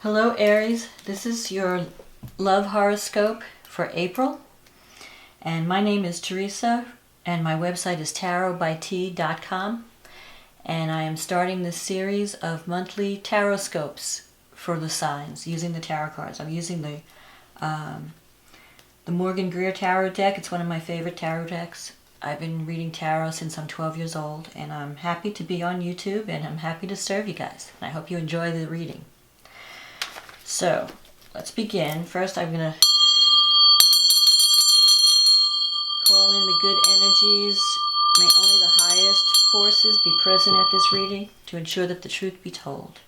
Hello Aries, this is your love horoscope for April, and my name is Teresa, and my website is tarotbyt.com, and I am starting this series of monthly TarotScopes for the signs using the tarot cards. I'm using the Morgan Greer Tarot deck. It's one of my favorite tarot decks. I've been reading tarot since I'm 12 years old, and I'm happy to be on YouTube, and I'm happy to serve you guys. I hope you enjoy the reading. So, let's begin. First, I'm going to call in the good energies. May only the highest forces be present at this reading to ensure that the truth be told.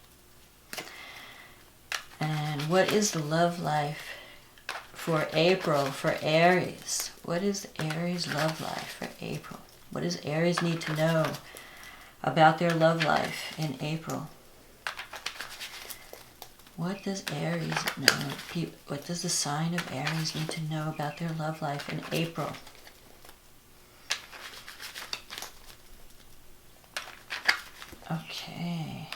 And what is the love life for April for Aries? What is Aries' love life for April? What does Aries need to know about their love life in April? What does Aries know? What does the sign of Aries need to know about their love life in April? Okay.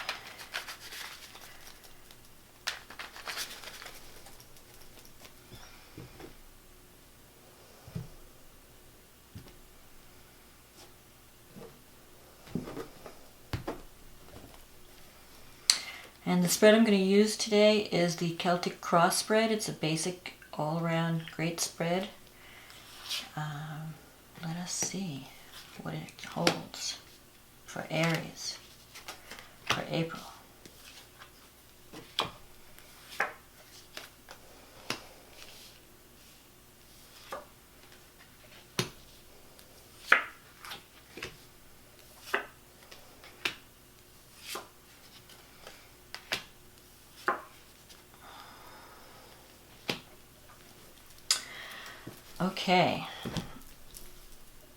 And the spread I'm going to use today is the Celtic Cross spread. It's a basic all-around great spread. Let us see what it holds for Aries for April.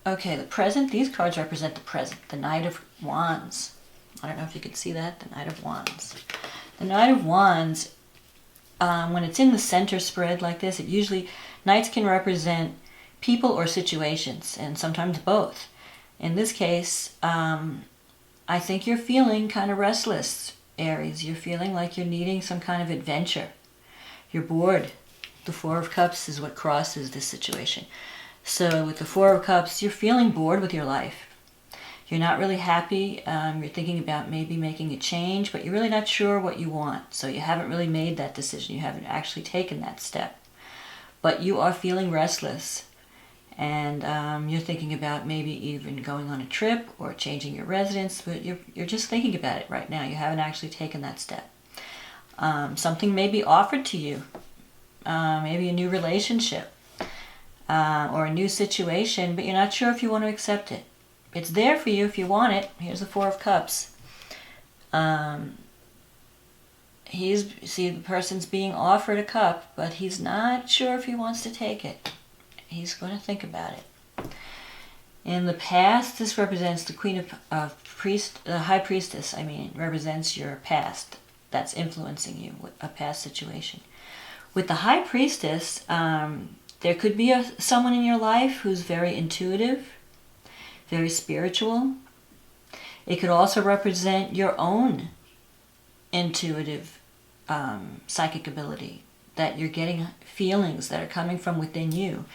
Okay, the present. These cards represent the present. The Knight of Wands. I don't know if you can see that. The Knight of Wands. The Knight of Wands, when it's in the center spread like this, it usually, Knights can represent people or situations, and sometimes both. In this case, I think you're feeling kind of restless, Aries. You're feeling like you're needing some kind of adventure. You're bored. The Four of Cups is what crosses this situation. So with the Four of Cups, you're feeling bored with your life. You're not really happy. You're thinking about maybe making a change, but you're really not sure what you want. So you haven't really made that decision. You haven't actually taken that step. But you are feeling restless. And you're thinking about maybe even going on a trip or changing your residence. But you're just thinking about it right now. You haven't actually taken that step. Something may be offered to you. Maybe a new relationship. Or a new situation, but you're not sure if you want to accept it. It's there for you if you want it. Here's the Four of Cups. The person's being offered a cup, but he's not sure if he wants to take it. He's going to think about it. In the past, this represents the Queen of the High Priestess. Represents your past that's influencing you, a past situation. With the High Priestess, there could be someone in your life who's very intuitive, very spiritual. It could also represent your own intuitive psychic ability, that you're getting feelings that are coming from within you,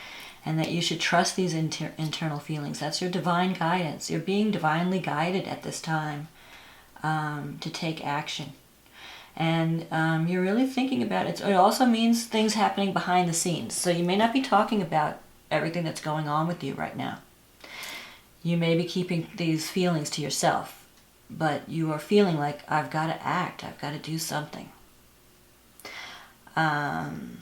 and that you should trust these internal feelings. That's your divine guidance. You're being divinely guided at this time to take action. And you're really thinking about it. It also means things happening behind the scenes. So you may not be talking about everything that's going on with you right now. You may be keeping these feelings to yourself. But you are feeling like, I've got to act. I've got to do something. I'm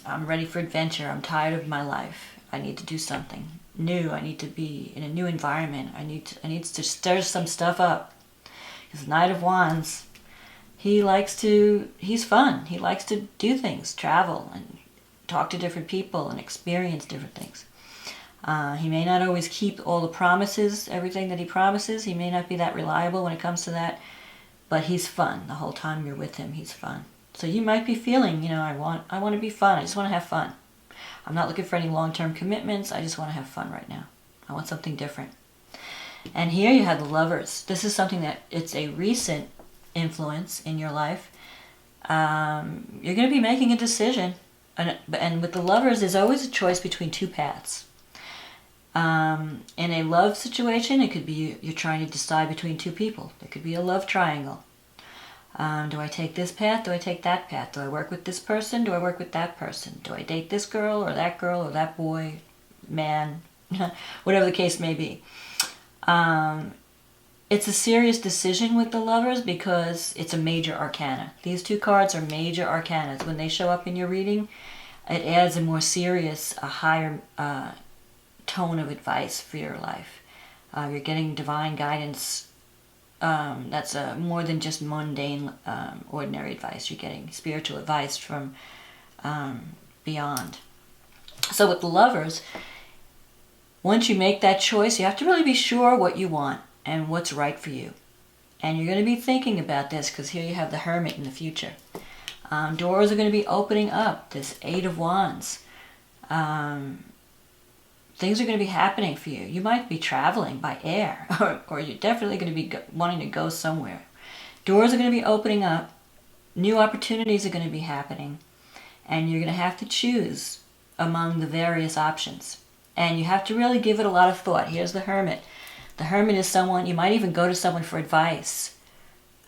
ready for adventure. I'm tired of my life. I need to do something new. I need to be in a new environment. I need to stir some stuff up. Because Knight of Wands, he's fun. He likes to do things, travel, and talk to different people, and experience different things. He may not always keep all the promises, everything that he promises. He may not be that reliable when it comes to that, but he's fun. The whole time you're with him, he's fun. So you might be feeling, I want to be fun. I just want to have fun. I'm not looking for any long-term commitments. I just want to have fun right now. I want something different. And here you have the Lovers. This is something that it's a recent influence in your life. You're going to be making a decision. And with the Lovers, there's always a choice between two paths. In a love situation, it could be you're trying to decide between two people. There could be a love triangle. Do I take this path? Do I take that path? Do I work with this person? Do I work with that person? Do I date this girl or that boy, man, whatever the case may be? It's a serious decision with the Lovers because it's a major arcana. These two cards are major arcanas. When they show up in your reading, it adds a more serious, a higher tone of advice for your life. You're getting divine guidance. That's more than just mundane, ordinary advice. You're getting spiritual advice from beyond. So with the Lovers, once you make that choice, you have to really be sure what you want and what's right for you. And you're going to be thinking about this because here you have the Hermit in the future. Doors are going to be opening up. This 8 of Wands. Things are going to be happening for you. You might be traveling by air, or you're definitely going to be wanting to go somewhere. Doors are going to be opening up. New opportunities are going to be happening. And you're going to have to choose among the various options. And you have to really give it a lot of thought. Here's the Hermit. The Hermit is someone, you might even go to someone for advice.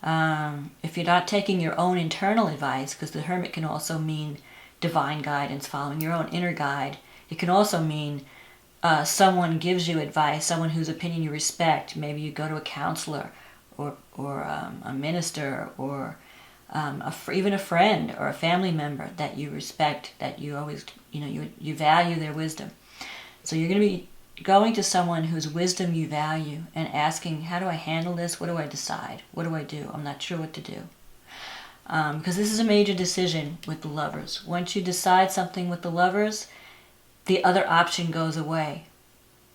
If you're not taking your own internal advice, because the Hermit can also mean divine guidance, following your own inner guide. It can also mean someone gives you advice, someone whose opinion you respect. Maybe you go to a counselor or a minister or even a friend or a family member that you respect, that you always, you value their wisdom. So you're going to be going to someone whose wisdom you value and asking, how do I handle this? What do I decide? What do I do? I'm not sure what to do. Because this is a major decision with the Lovers. Once you decide something with the Lovers, the other option goes away.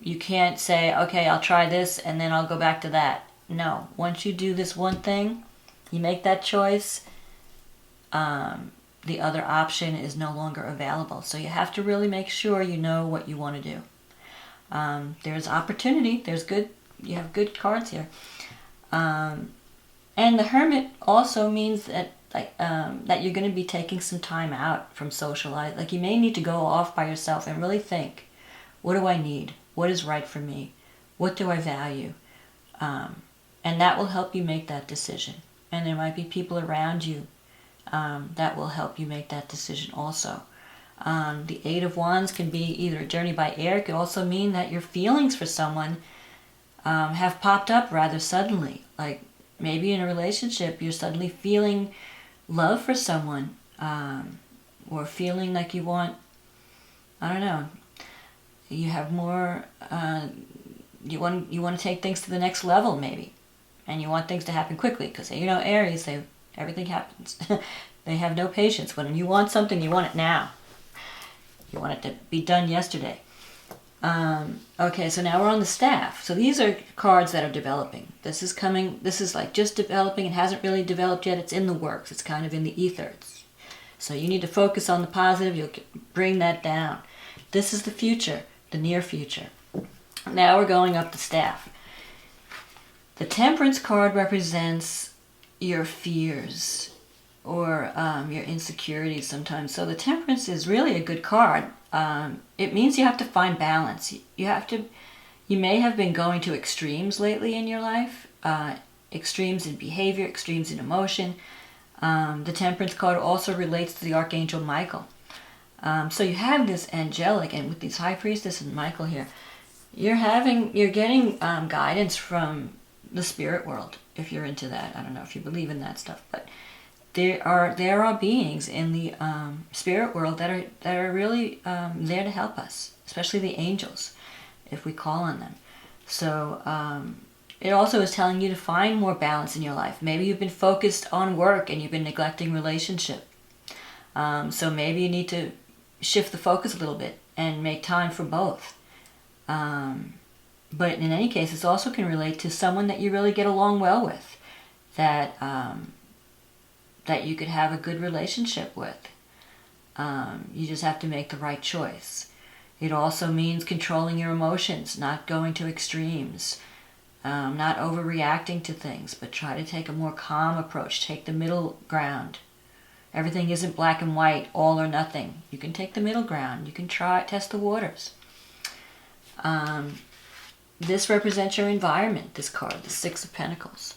You can't say, okay, I'll try this and then I'll go back to that. No. Once you do this one thing, you make that choice, the other option is no longer available. So you have to really make sure you know what you want to do. There's opportunity. You have good cards here. And the Hermit also means that that you're going to be taking some time out from socialize. Like you may need to go off by yourself and really think, what do I need? What is right for me? What do I value? And that will help you make that decision. And there might be people around you that will help you make that decision also. The 8 of Wands can be either a journey by air. It could also mean that your feelings for someone have popped up rather suddenly. Like maybe in a relationship, you're suddenly feeling love for someone, or feeling like you want, I don't know, you have more, you want to take things to the next level maybe, and you want things to happen quickly because Aries, everything happens. They have no patience. When you want something, you want it now. You want it to be done yesterday. Okay, so now we're on the Staff. So these are cards that are developing. This is like just developing. It hasn't really developed yet. It's in the works. It's kind of in the ether. So you need to focus on the positive. You'll bring that down. This is the future, the near future. Now we're going up the Staff. The Temperance card represents your fears or your insecurities sometimes. So the Temperance is really a good card. It means you have to find balance. You may have been going to extremes lately in your life, extremes in behavior, extremes in emotion. The Temperance card also relates to the Archangel Michael. So you have this angelic, and with these High Priestess and Michael here, you're getting guidance from the spirit world, if you're into that. I don't know if you believe in that stuff, but there are beings in the spirit world that are really there to help us, especially the angels, if we call on them. So it also is telling you to find more balance in your life. Maybe you've been focused on work and you've been neglecting relationship. So maybe you need to shift the focus a little bit and make time for both. But in any case, this also can relate to someone that you really get along well with, that you could have a good relationship with. You just have to make the right choice. It also means controlling your emotions, not going to extremes, not overreacting to things, but try to take a more calm approach, take the middle ground. Everything isn't black and white, all or nothing. You can take the middle ground. You can test the waters. This represents your environment, this card, the Six of Pentacles.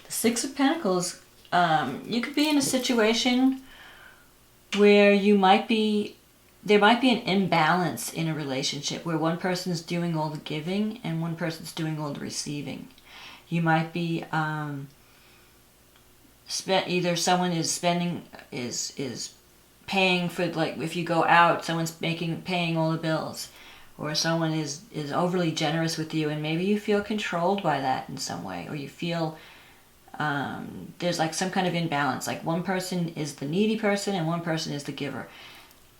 The Six of Pentacles, you could be in a situation where there might be an imbalance in a relationship where one person is doing all the giving and one person's doing all the receiving. You might be either someone is spending is paying for, like, if you go out, someone's paying all the bills, or someone is overly generous with you, and maybe you feel controlled by that in some way, or you feel there's like some kind of imbalance, like one person is the needy person and one person is the giver.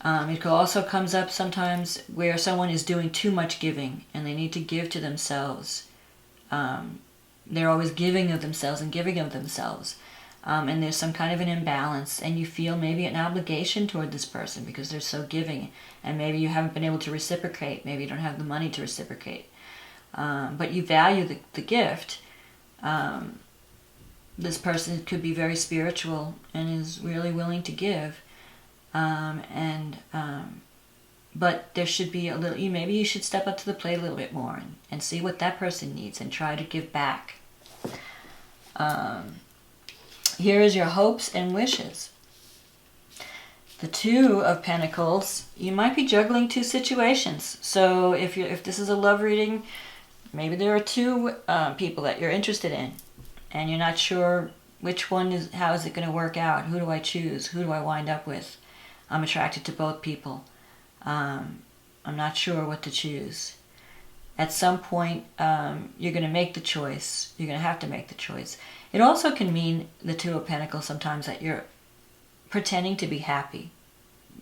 It also comes up sometimes where someone is doing too much giving and they need to give to themselves. They're always giving of themselves and giving of themselves. And there's some kind of an imbalance, and you feel maybe an obligation toward this person because they're so giving, and maybe you haven't been able to reciprocate. Maybe you don't have the money to reciprocate. But you value the gift. This person could be very spiritual and is really willing to give. But there should be a little, maybe you should step up to the plate a little bit more and see what that person needs and try to give back. Here is your hopes and wishes. The Two of Pentacles, you might be juggling two situations. So if this is a love reading, maybe there are two people that you're interested in, and you're not sure which one how is it going to work out? Who do I choose? Who do I wind up with? I'm attracted to both people. I'm not sure what to choose. At some point, you're going to make the choice. You're going to have to make the choice. It also can mean, the Two of Pentacles, sometimes that you're pretending to be happy,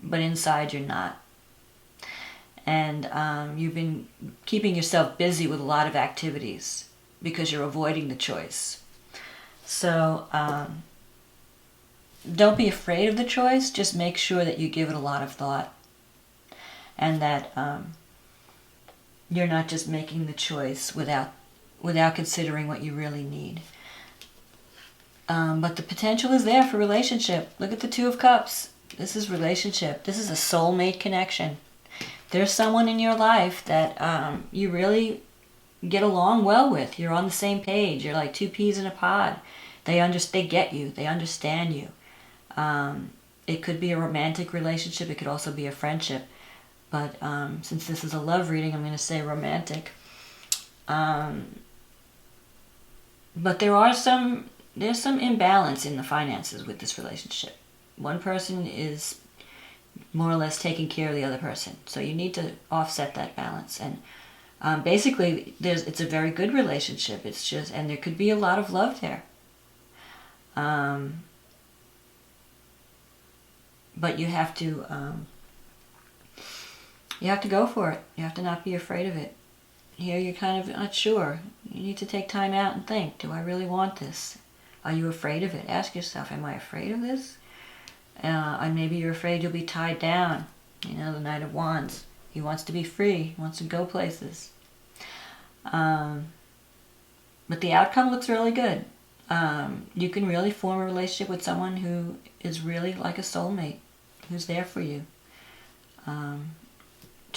but inside you're not. And you've been keeping yourself busy with a lot of activities because you're avoiding the choice. So don't be afraid of the choice. Just make sure that you give it a lot of thought, and that you're not just making the choice without considering what you really need. But the potential is there for relationship. Look at the Two of Cups. This is relationship. This is a soulmate connection. There's someone in your life that you really get along well with. You're on the same page. You're like two peas in a pod. They get you. They understand you. It could be a romantic relationship. It could also be a friendship. But since this is a love reading, I'm going to say romantic. But there's some imbalance in the finances with this relationship. One person is more or less taking care of the other person. So you need to offset that balance. And basically, it's a very good relationship. And there could be a lot of love there. But you have to go for it. You have to not be afraid of it. Here you're kind of not sure. You need to take time out and think, do I really want this? Are you afraid of it? Ask yourself, am I afraid of this? And maybe you're afraid you'll be tied down. The Knight of Wands. He wants to be free. He wants to go places. But the outcome looks really good. You can really form a relationship with someone who is really like a soulmate, who's there for you.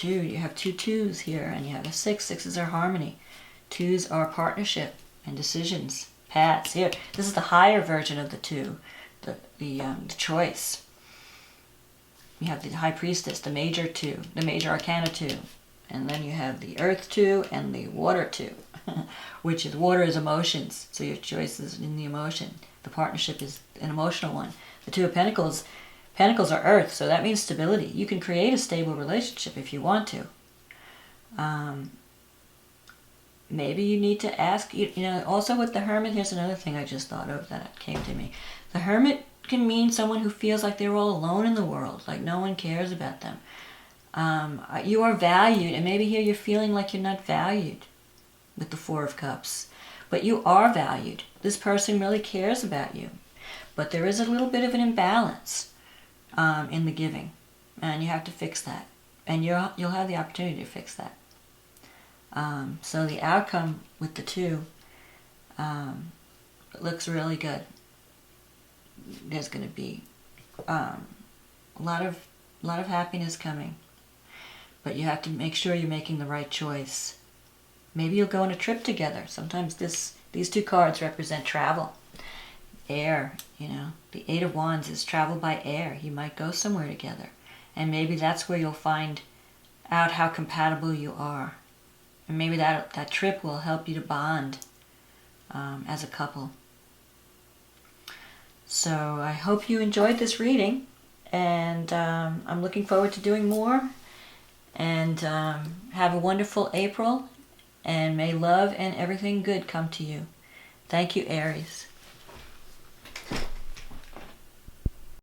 You have two twos here, and you have a six. Sixes are harmony. Twos are partnership and decisions, paths. Here, this is the higher version of the two, the choice. You have the High Priestess, the major two, the major arcana two, and then you have the Earth two and the Water two, which is water is emotions. So your choice is in the emotion. The partnership is an emotional one. The Two of Pentacles. Pentacles are earth, so that means stability. You can create a stable relationship if you want to. Maybe you need to ask, also with the Hermit, here's another thing I just thought of that came to me. The Hermit can mean someone who feels like they're all alone in the world, like no one cares about them. You are valued, and maybe here you're feeling like you're not valued with the Four of Cups. But you are valued. This person really cares about you. But there is a little bit of an imbalance in the giving, and you have to fix that, and you'll have the opportunity to fix that. So the outcome with the two looks really good. there's going to be a lot of happiness coming. But you have to make sure you're making the right choice. Maybe you'll go on a trip together. Sometimes these two cards represent travel. Air, the Eight of Wands is travel by air. You might go somewhere together. And maybe that's where you'll find out how compatible you are. And maybe that trip will help you to bond as a couple. So I hope you enjoyed this reading. And I'm looking forward to doing more. And have a wonderful April. And may love and everything good come to you. Thank you, Aries.